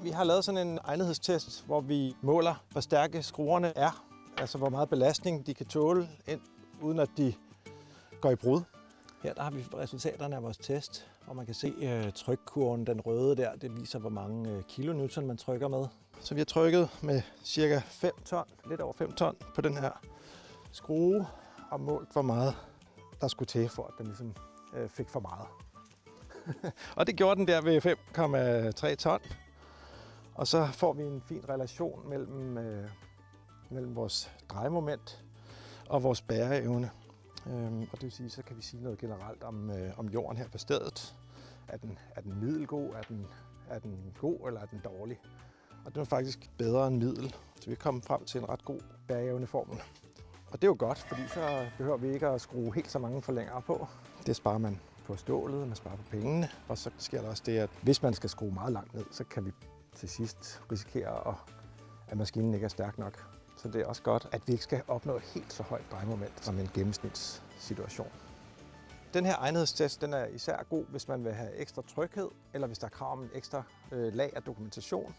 Vi har lavet sådan en egnethedstest, hvor vi måler, hvor stærke skruerne er. Altså hvor meget belastning de kan tåle, uden at de går i brud. Her der har vi resultaterne af vores test, og man kan se trykkurven, den røde der, det viser hvor mange kilonewton man trykker med. Så vi har trykket med cirka 5 ton, lidt over 5 ton på den her skrue, og målt hvor meget der skulle til, for at den ligesom fik for meget. Og det gjorde den der ved 5,3 ton. Og så får vi en fin relation mellem vores drejemoment og vores bæreevne. Og det vil sige, så kan vi sige noget generelt om jorden her på stedet. Er den middelgod? Er den god, eller er den dårlig? Og den er faktisk bedre end middel. Så vi er kommet frem til en ret god bæreevneformel. Og det er jo godt, fordi så behøver vi ikke at skrue helt så mange forlængere på. Det sparer man på stålet, man sparer på pengene. Og så sker der også det, at hvis man skal skrue meget langt ned, så kan vi til sidst risikere, at maskinen ikke er stærk nok. Så det er også godt, at vi ikke skal opnå et helt så højt drejemoment som en gennemsnitssituation. Den her egnethedstest den er især god, hvis man vil have ekstra tryghed, eller hvis der er krav om en ekstra lag af dokumentation.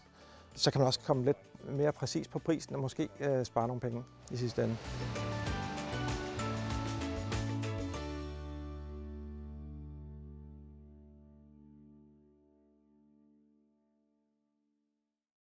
Så kan man også komme lidt mere præcis på prisen og måske spare nogle penge i sidste ende.